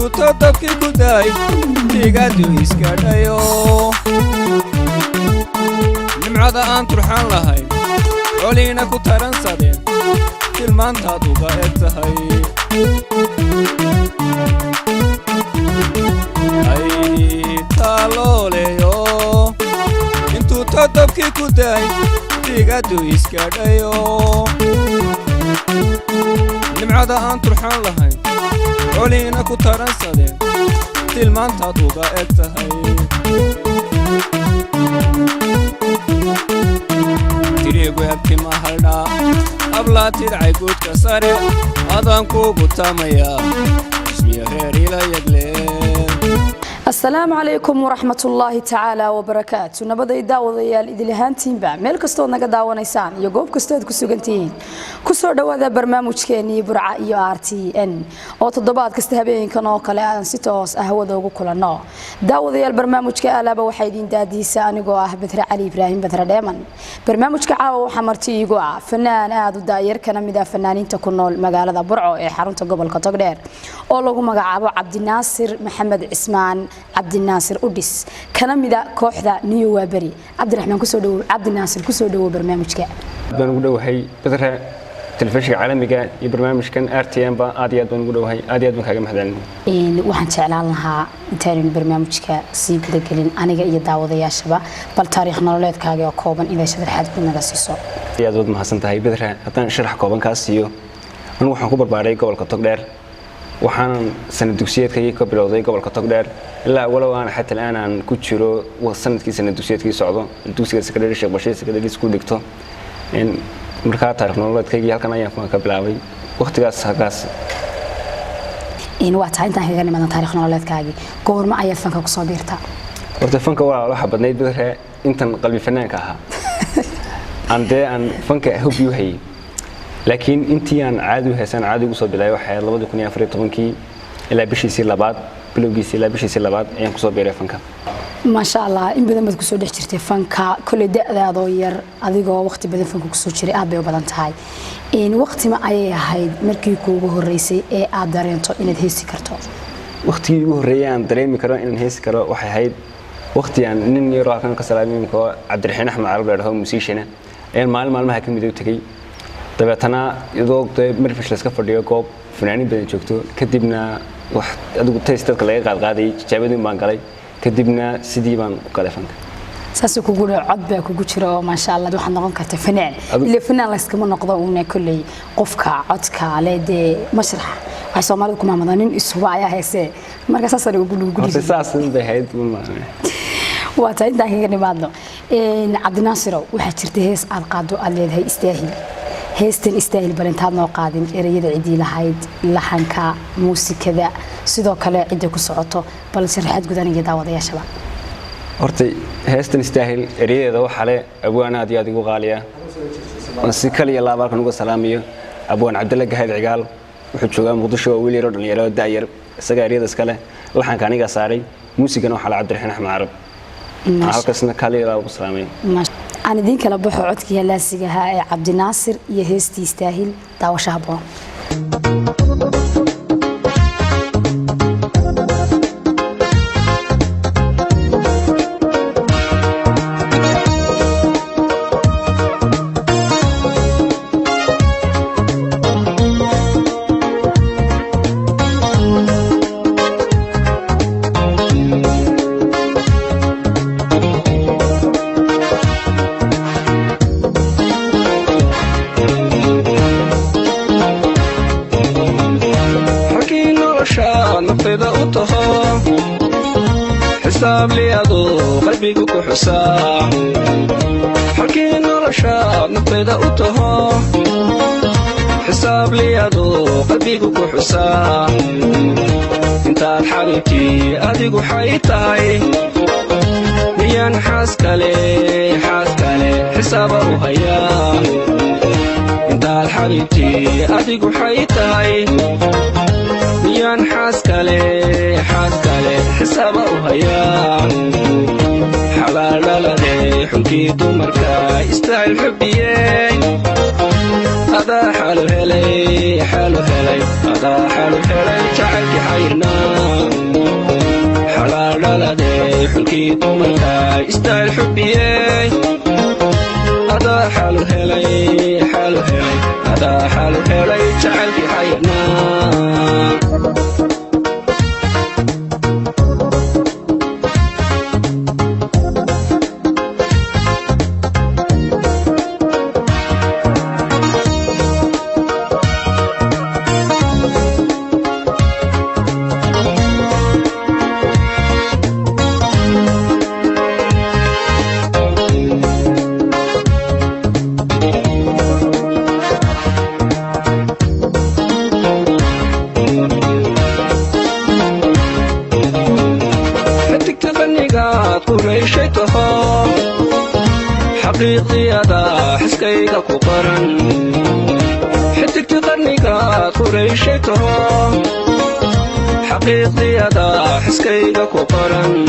todobkii ku daay dhiigadu iska dhayo nimcada aan turxaan lahayn coliina ku taransadeen tilmaantaad uga eg tahay ay taalooleyo intuu todobkii ku daay dhiigadu iska dhayo nimcada aan turxaan lahayn coliina ku taransadeen tilmaantaad uga eg tahay tiriigu hebti mahaldhaa ablaa tidcay guudka sare adaan kuugu taamayaa ismiya reer ila yagleen السلام عليكم ورحمة الله تعالى وبركاته نبدأ دعوة يال إدلهانتين بع ملك استود نجد دعوة نيسان يجوب كستود كسوجنتين كسر دعوة ذا برنامج كني برعاء RTN أو تضبط كستهبين كانوا كلا ستوس أهو ذوق كلنا دعوة يال برنامج كألا بوحيدين دادي سان جوا بثر علي إبراهيم بثر دائما برنامج كعاو حمرتي جوا فنان هذا داير كان مدا فنانين تكونوا المجال ذا برعاء حرم تقبل كتقدر أولو مجا عبد الناصر محمد عثمان عبد الناصر أوديس كان مدا كوحدة نيو وابري عبد الرحمن كسودو عبد الناصر كسودو برنامجك بنقوله هي بدر تلفزيون عالمي كان برنامج كان RTN با عاديات بنقوله هي عاديات بنخاجم حدنا إن وحن تعلنها تاني برنامجك سيب ذكرين أنا جاي دعوة يا شباب بالتاريخ نولد كاجي كوبن إذا شدر حد كنا قصصه يا زود ما حسنت هاي بدر حتى نشرح كوبن كاسيو أنا وحن كبر بعدي قبل كتقدر وحن سنة دوسيات كي قبل وضعي قبل كتقدر لا ولو أنا حتى الآن عن كتشرو وصلت كي سنة دوسيات كي صعدة دوسيات سكرتير الشيخ بشير سكرتير سكول دكتور إن مركات تعرف نقول كي هل كان يفهم قبل عوي وقت جاس هجاس إن وقت أنت هيك من تاريخ نقول كاجي كور ما يفهم كصابيرتا وقت فنك ولا حب نيد بدر أنت قلبي فنان كها عندي عن فنك هو بيوهي لكن أنتي عن عادي هسان عادي وصل بلاي وحياة الله بدو كني أفريق طبنكي إلا بشي يصير لبعض بلوجيسي إلا بشي يصير لبعض أيام كسر بيرة فنكا ما شاء الله إن بدنا بتكسر دحشرتي فنكا كل ده ذا ضوير هذه وقت بدنا فنكو كسر شري أبي وبدن تهاي إن وقت ما أي هاي مركيكو جوه الرئيسي أقدرين تو إن هيسي كرتو وقتي جوه الرئيان دريم كرا إن هيسي كرا وحيد وقتي يعني نني راح كان كسلامي مكوا عبد الرحمن أحمد عرب له موسيقى إن مال ما هكذا بدو تكي dabeetana iyadoo marfish la iska fadhiyo goob fanaaniin badan joogto kadibna wax adigu taystadka laga qaadqaaday jaabadii baan galay kadibna sidii baan u galay fanka saas ku guul cod baa ku jiro ma sha Allah waxa noqon karta fanaan ilaa fanaan la iska ma noqdo una kulli qofka codka leeday masrax waxa Soomaalidu kuma madanin isuba ayaa heese marka saas ay ugu guul saas bay hayd waa tahay inta kaga nimaadno Cabdi Naasir waxa jirtay hees aad qaado aad leedahay istaahil heestan istaahil balantaad noo qaadin erayada cidii lahayd laxanka muusikada sidoo kale cid ku socoto bal sharaxaad gudaniga daawadayaasha horta heestan istaahil erayada waxa le abwaan aad iyo adigu qaaliya si kaliya laabalkan uga salaamiyo abwaan Cabdalla Gahayd Cigaal wuxuu joogaa Muqdisho oo wiil yar dhalinyaro daayar isaga erayada iska leh laxanka aniga saaray muusigana waxa la Cabdi Raxmaan Axmed Carab halkaasna kaliya ugu salaamiyo أنا دين كلا بحو عدك يا لاسجها عبد الناصر يهستي يستاهل دعوة شهبه حساب لي أدو قلبي كوكو حساب حكي نرشاد نطيدا أوتوها حساب لي أدو قلبي كوكو حساب انت الحبيبتي أديكو حيتاي ميان حاسكالي حسابه هيا انت الحبيبتي أديكو حيتاي ميان حاسكالي حسابه هيا حلال لدي حنكي دمركا يستاهل حبيي هذا حلو هلي هذا حلو هلي جعلك حيرنا حلكي تمركا يستاهل حبي هذا حاله هلي حاله هلي هذا حاله هلي جعلك حيرنا حقيقي هذا حسكيك كقرن حتك تغنيك قريشته حقيقي هذا حسكيك كقرن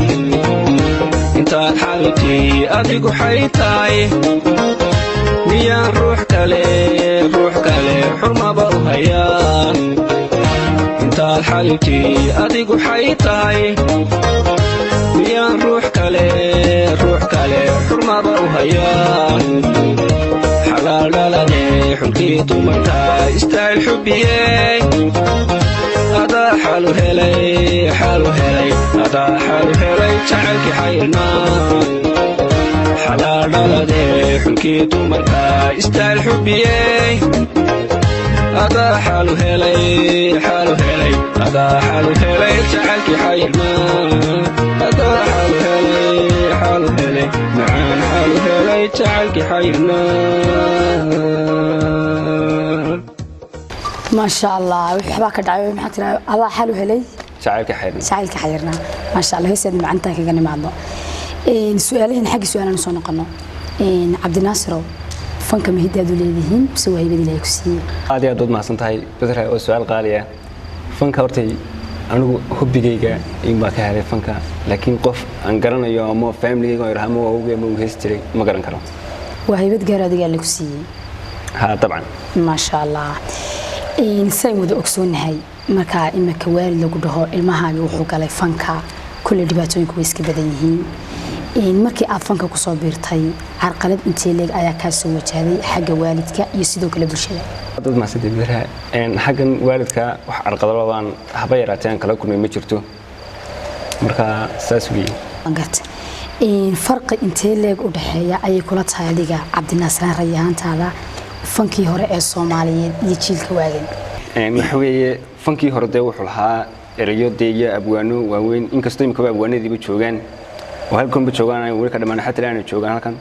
انت حالتي اديك حيتاي ميان روح كالي حرمة بوهيا انت حالتي اديك حيتاي ميان روح كالي حرمة بوهيا حلال لالي حلكي تمركا يستاهل حبي هذا حاله هلي هذا حاله هلي جعلك حيرنا حلال لالي حلكي تمركا يستاهل حبي هذا حاله هلي هذا حاله هلي جعلك حيرنا هذا حاله هلي معان حاله هلي جعلك حيرنا ما شاء الله وحبا كدعي ما ترى الله حاله هلي جعلك حيرنا ما شاء الله هيسد معنتها كغني معنا سؤالين حق سؤالنا soo noqono عبد الناصر fanka ma hidaadu leedihiin soo haybadi ilaahay ku siiyay aad iyo aad mahadsan tahay badra oo su'aal qaali ah fanka hortay anigu hubigayga in ba ka helay fanka laakiin qof aan garanayo ama family-ga oo yarhamo oo ugu ma heestiray ma garan karo waa haybad gaar adiga la ku siiyay ha taban ma sha Allah say wada ogsoonahay marka imaka waalid lagu dhaho ilmahaaga wuxuu galay fanka kulli dhibaatooyinku way iska badan yihiin markii aad fanka ku soo biirtay carqalad intee leeg ayaa ka soo wajahday xagga waalidka iyo sidoo kale bulshada dad ma sidii biraha xaggan waalidka wax carqalado baan haba yaraateen kala kulmay ma jirto marka saas weey angat farqi intee leeg u dhaxeeya ayay kula tahay adiga Cabdinaasir Rayaantaada fankii hore ee Soomaaliyeed iyo jiilka waagan waxa weeye fankii hore de wuxuu lahaa erayo deeya abwaano waaweyn inkastoo imika abwaanadiiba joogan وهلكم بتشوغان ولك دمان حتى الآن تشوغان هلكن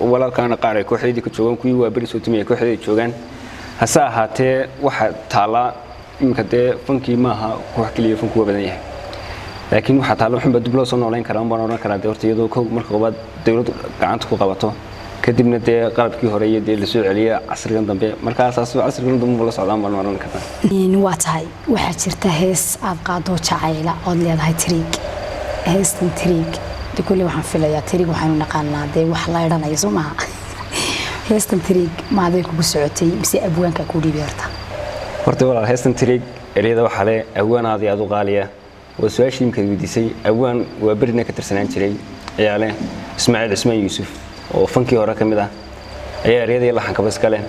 ولا كان قارئ كوحدي كتشوغان كوي وبريس وتمية كوحدي تشوغان هسا هاتي واحد طالع يمكن ده فنكي ماها كوحكي لي فنكوا بدنيه لكن واحد طالع محمد دبلوس أونلاين كلام بنورنا كلام دورتي يدو كو مركبات دولة قعنت كو قبته كدبنا ده قلب كي هرية ده لسوء عليه عصر جندم به مركز أساس عصر جندم ولا صعدان بنورنا كلام نواتهاي واحد شرتهس أبقى دوتش عائلة أضلي هاي تريق هستن تريق كل واحد في ليا تريق وحنا نقلنا ده وحلا يرنا يسمعها هستن تريق ما ذيك بسعتي بس أبوان كقولي بيرتا horta walaal heestan tirig ereyada waxa leh awaanaadi aad u qaaliya oo su'aashii imka weydiisay awaan waa barina ka tirsanaan jiray ayaa leh Ismaaciil Ismaan Yuusuf oo fankii hore kamid ah ayaa ereyada la xanka bas kale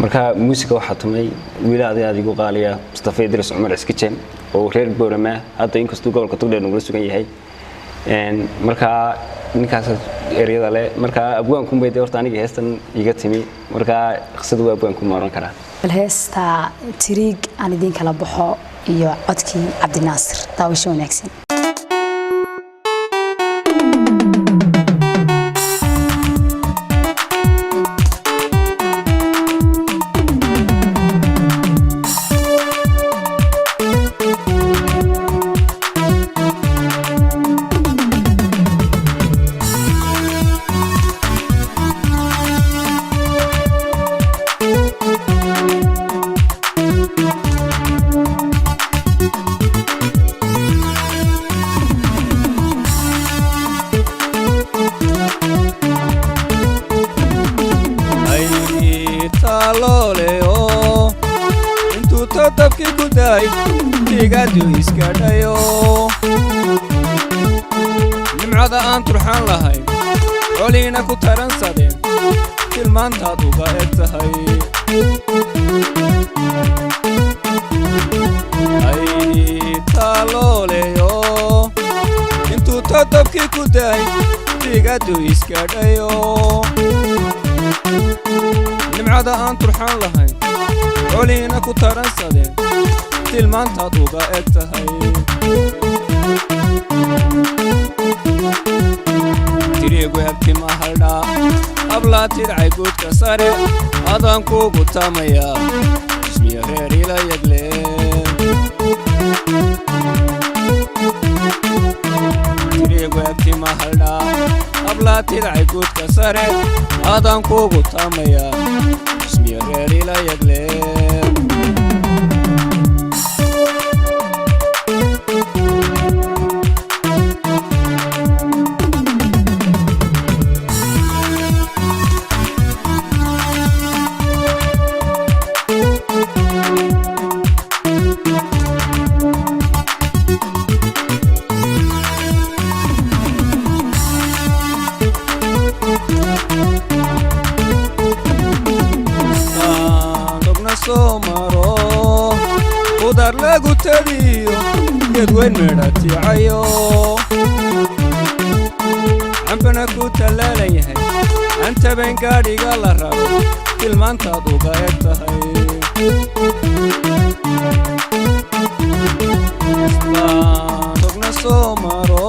marka muusiga waxa tumay wiilaadi aad igu qaaliya Mustafa Idris Umar Iskichen oo reer Boorama hadda inkastoo gobolka Togdheer uu sugan yahay marka ninkaas ereyada leh marka abwaan ku meeday horta aniga heestan iga timi marka qisadu waa abwaan ku maaran karaa الهستا تريق أنا دين كلا بحو يو عدكي عبد الناصر داوشو نكسن nimcada aan turxaan lahayn coliina ku taransadeen tilmaantaad uga eg tahay ay taalooleyo intuu todobkii ku daay digadu iskadhayo nimcada aan turxaan lahayn coliina ku taransadeen tilmaantaad uga eg tahay tiriigu hebtima haldhaa hablaa tidcay guudka sare adaan kuugu taamayaa ismiya reer ila yagleen tiriigu hebtima haldhaa hablaa tidcay guudka sare adaan kuugu taamayaa ismiya reer ila yagleen udar lagu tadiyo gedweyn medhatiicayo cambana ku tallaalan yahay antabayn gaadhiga la rabo tilmaantaad uga eg tahay dogna soo maro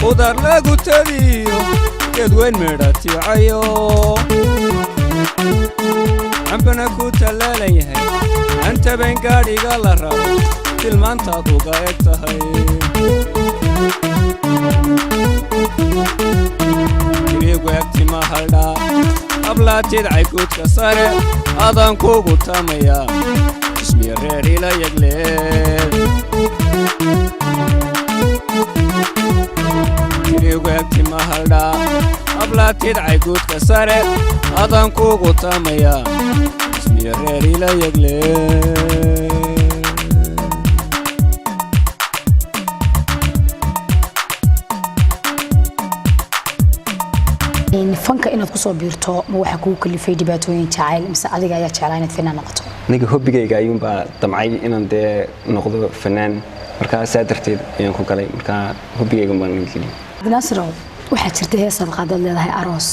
udar lagu tadiyo gedweyn medhatiicayo cambana ku tallaalan yahay antabayn gaadhiga la rabo tilmaantaad uga eg tahay tiriigu egtima haldhaa hablaa tidcay guudka sare adaan kuugu taamayaa ismiya reer ila yagleen tiriigu egtima haldhaa hablaa tidcay guudka sare adaan kuugu taamayaa ismiya reer ila yagleen fanka inaad ku soo biirto ma waxa kugu kalifay dhibaatooyin jacayl mise adiga ayaa jeclaa inaad fanaan noqoto aniga hobbigayga ayuunbaa damcay inaan dee noqdo fanaan markaa saa darteed ayaan ku galay markaa hobbigayga baan geliyay Naasiro waxaa jirta heesaad qaadad leedahay aroos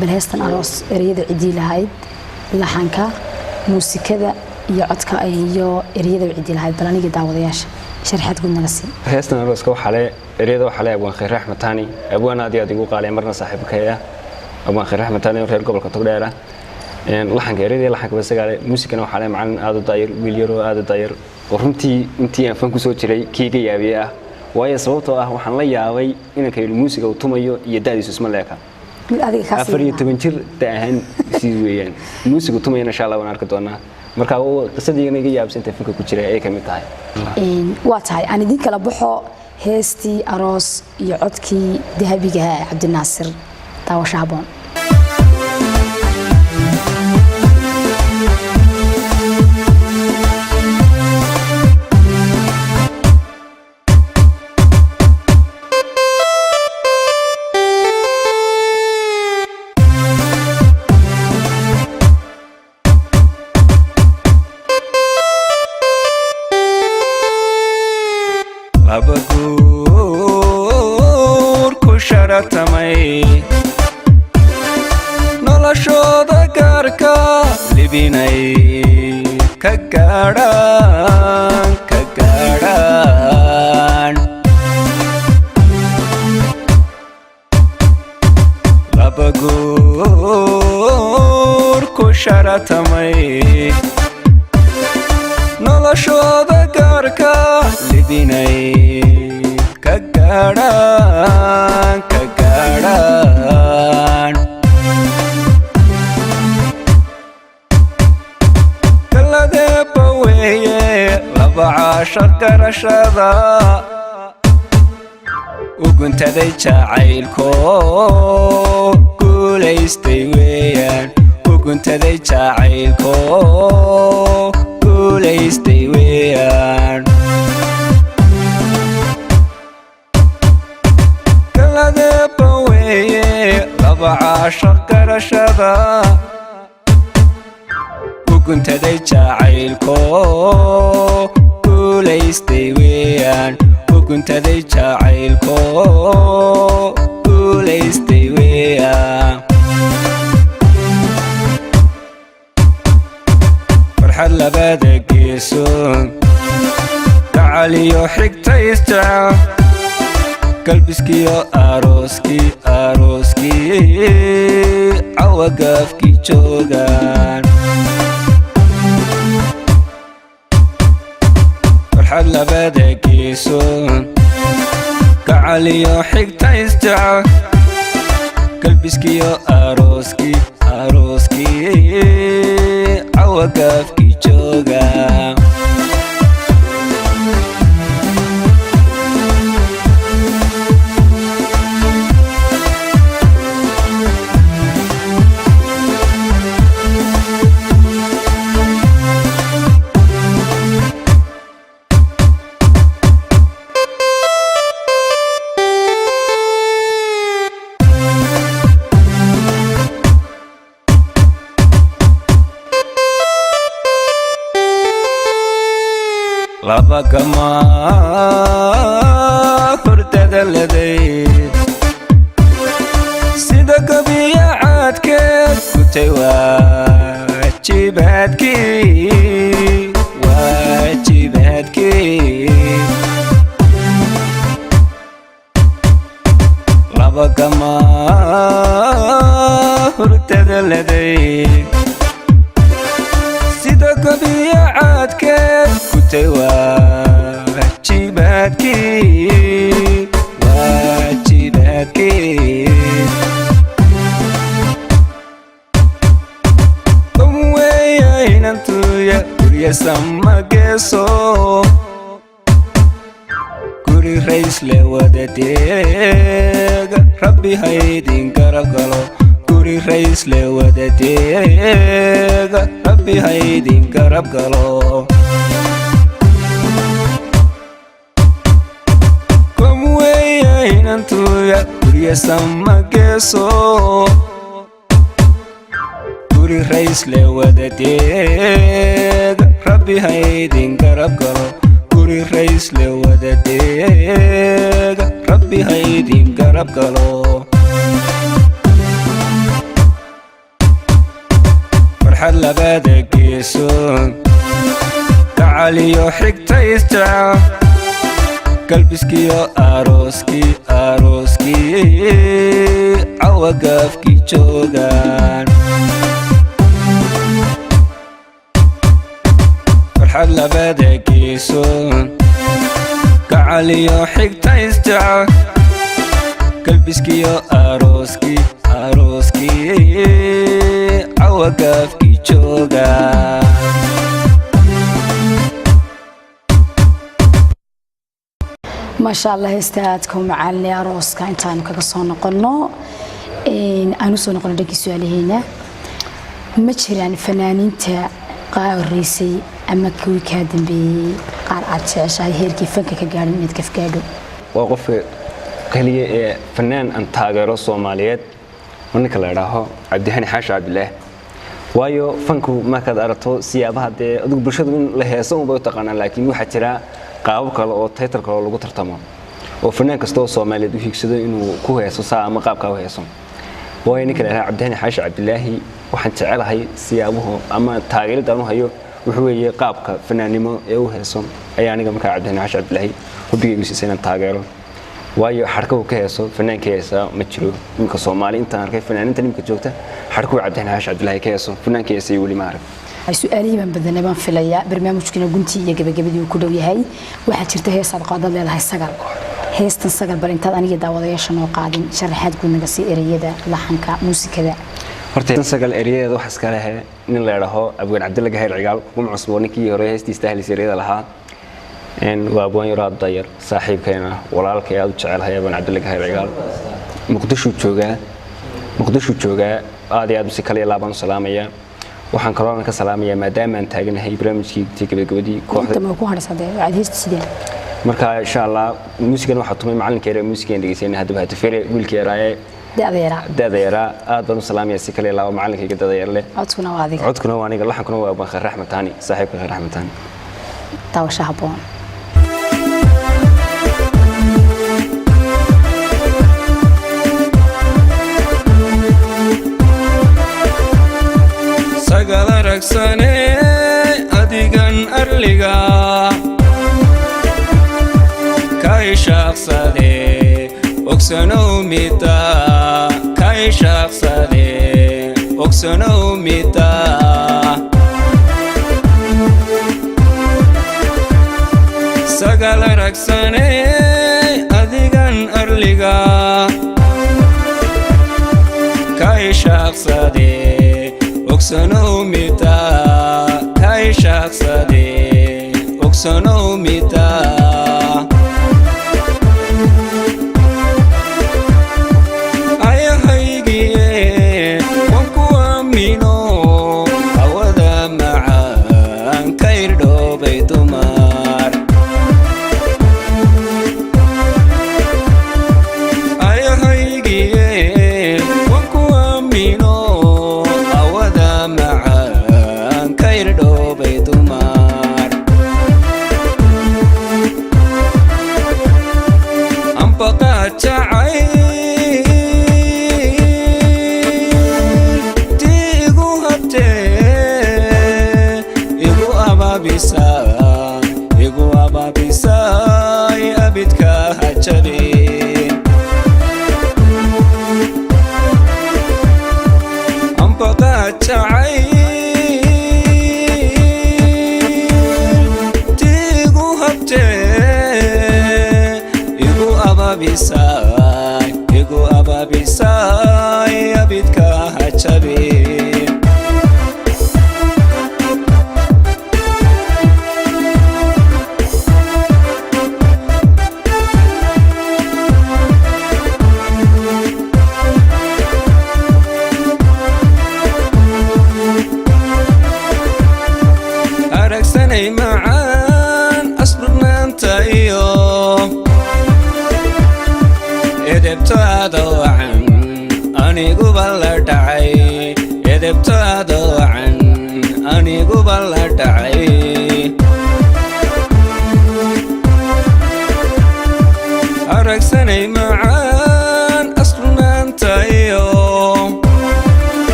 bal heestan aroos ereyada cidii lahayd laxanka muusikada iyo codka iyo ereyada cidii lahayd bal aniga daawadayaasha sharxad guud naga sii heestan arooska waxa le ereyada waxa le abwaan khayr raxmat taani abwaan aad iyo aad igu qaalay marna saaxiibkaya abwaan khayr raxmat taani reer gobolka Togdheera laxanka ereyada laxanka basagaale muusikana waxa le macallin aad u daayir wiil yar oo aad u daayir runtii intii aan fan ku soo jiray kiiga yaabiye ah waayo sababtoo ah waxaan la yaabay inaan ka muusiga uu tumayo iyo daadiisu isma leeka mid adiga ka sii 14 jir daahan si weeyaan muusiga tumayna insha Allah waan arki doonaa marka qisadayna iga yaabsantay fanka ku jiray ay kamid tahay waa tahay aan idin kala baxo heestii aroos iyo codkii dahabiga ah Cabdinaasir daawasho haboon abaguur ku sharatamay noloshooda gaarka libinay ka gaadhaan abaguur ku sharatamay noloshooda gaarka libinay ka gaadhaan kaladeeba weeye laba caashar garashada uguntaday jacaylko guulaystay weeyaan uguntaday jacaylko guulaystay weeyaan uguntaday jacaylko guulaystay weeyaan uguntaday jacaylko guulaystay weeyaan farxad labada geesoon gacaliyo xigta isjecel qalbiskiyo arooskii cawa gaafkii joogaan farxad labada geesoon gacaliyo xigta isjecel qalbiskiyo arooskii cawa gaafkii joogaan laba gamaa hurdada ladayd sida gabiya caadkeed gutay waajibaadkii laba gamaa hurdada ladayd sida gabiya caadkeed gutay waajibaadkii weeyaynantuya gurya sama geeso guri raysle wadadeega rabbi haydin garab galo guri raysle wadadeega rabbi haydin garab galo weeyaynantuya gurya sama geeso guri raysle wadadeega rabbi haydin garab galo guri raysle wadadeega rabbi haydin garab galo farxad labada geesoon gacaliyo xigta isjecel qalbiskiyo arooskii cawa gaafkii joogaan farxad labada geesoon gacaliyo xigta isjecel qalbiskiyo arooskii cawa gaafkii joogaan ما شاء الله هستاذكم معلي أروس كان تانو كقصون قلنا أنا صون قلنا دقي سؤالي هنا متشر يعني فنانين تا قاع الرئيسي أما كوي كادم بقار عتشاش هاي هير كيف فنك كجاري ميت كيف كادو وقف كلية فنان أن تاجر الصوماليات هناك اللي راهو عبد الهاني حاش عبد الله وايو فنكو ما كذا أرتو سيابها ده أدوك برشاد من لهاسون وبيتقنا لكن واحد ترى qaabo kale oo title kale lagu tartamo oo fanaan kasto Soomaaliyeed u hiigsado inuu ku heeso saama qaabka u heeso way ninka la yiraahdo Cabdihani Xaashi Cabdilaahi waxaan jecelahay siyaabuhu ama taageerada anu hayo wuxuu weeyay qaabka fanaanimo ee u heeso ayaa aniga markaa Cabdihani Xaashi Cabdilaahi hubigaygu siisay taageero waayo xarka uu ka heeso fanaanka heesa ma jiro ninka Soomaali inta arkay fanaaninta nimka joogta xarku Cabdihani Xaashi Cabdilaahi ka heeso fanaanka heesa wali ma arag سؤالي من بدنا ما في ليا برنامج كنا قنتي يجيب جبدي وكله يهاي واحد شرته هي صدقات الله لها السجل هي استنسجل برنتاد أنا جدا وضيعش إنه قاعدين شرحات كنا قصي إريدة لحنك موسيقى ده. horta sagal eriyada wax iska leh nin la yiraahdo Abwaan Cabdilla Gaheer Cigaal kuma cusboonikii hore heestii istahlis eriyada lahaa waa Abwaan Yaraad Dayar saaxiibkeena walaalkay aad u jecelahay Abwaan Cabdilla Gaheer Cigaal Muqdisho jooga aad iyo aad si kale laaban salaamaya waxaan kaloo ka salaamayaa maadaama aan taaganahay barnaamijkii gabadhii kooxda ma ku harsaday aad heestii sideen marka insha Allah muusigan waxa tumay macalinkeena muusigan dhageysanay hadaba hada fere wiilkii yaraaye da'da yaraa aad baan u salaamaya si kale laba macallinkayga da'da yar leh codkuna waa aniga laxankuna waa Bakar Raxmed Taani saaxiibka Bakar Raxmed Taani taawasha haboon sagal aragsane adigan arliga kay shaqsade ogsanow mida kay shaqsade ogsanow mida sagal aragsane adigan arliga kay shaqsade ogsanow mida kay shaqsade ogsanow mida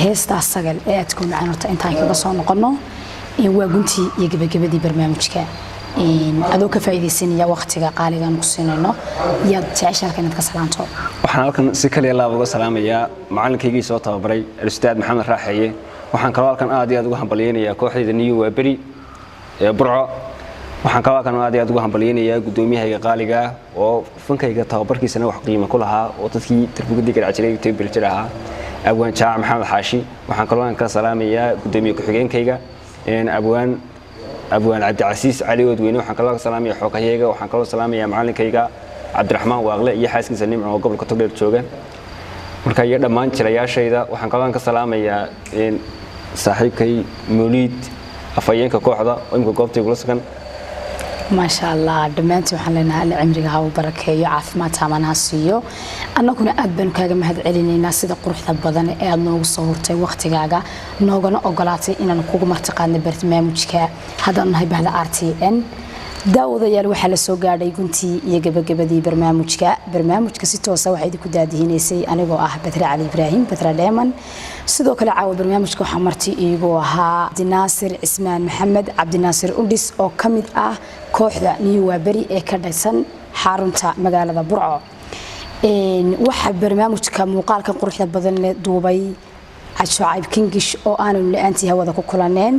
heesta sagal ee aad ku macaanota intaan kaga soo noqono waa guntii iyo gabagabadii barnaamijka adoo ka faa'iideysanaya waqtiga qaaligan ku siinayno yaad jeceshahay inaad ka salaanto waxaan halkan si kaliya laab uga salaamayaa macalinkaygii soo tababaray Ustaad Maxamed Raaxeeye waxaan kaloo halkan aad iyo aad ugu hambalyeynaya kooxdayda New Waberi ee Burco waxaan kaloo halkan aad iyo aad ugu hambalyeynaya gudoomiyahayga qaaliga oo fankayga tababarkiisana wax qiimo ku lahaa oo dadkii tarbiga garaajiray tababar jiraha abwaan Jaac Maxamed Xaashi waxaan kaloo ka salaamayaa gudoomiye ku-xigeenkayga abwaan Cabdi Casiis Cali Wadweyne waxaan kaloo salaamayaa xoogayga waxaan kaloo salaamayaa macallinkayga Cabdiraxmaan Waaqle iyo xaaskiisa Nimco oo gobolka Togdheer jooga marka iyo dhammaan jilayaashayda waxaan qaban ka salaamayaa saaxiibkay Mawlid afayeenka kooxda oo imka goobtay kula sugan ما شاء الله دمانتي waxaan leenahay cimriga ha u barakeeyo caafimaad taamana siiyo annaguna aad baan kaaga mahad celinayna sida quruxda badan ee aad noogu soo hortay waqtigaaga noogana ogolaatay inaan kugu martiqaadno barnaamijka haddaan nahay bahda RTN daawadayaal waxa la soo gaadhay guntii iyo gabagabadii barnaamijka si toos ah waxa idinku daadihineysay anigoo ah Badra Ali Ibrahim Badra Dheeman sidoo kale caawa barnaamijka waxa marti iigu ahaa Abdinaasir Ismaan Maxamed Abdinaasir Undis oo kamid ah kooxda New Waberi ee ka dhaysan xarunta magaalada Burco waxa barnaamijka muuqaalka quruxda badan leh duubay عشاعب كينجش أو أنا اللي أنتي هوا ذا كلانين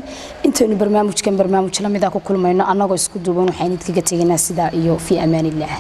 أنتوا برنامج كان برنامج لما ذا كل ما أنا قاعد أسكت دوبون وحين تيجي ناس ذا في أمان الله.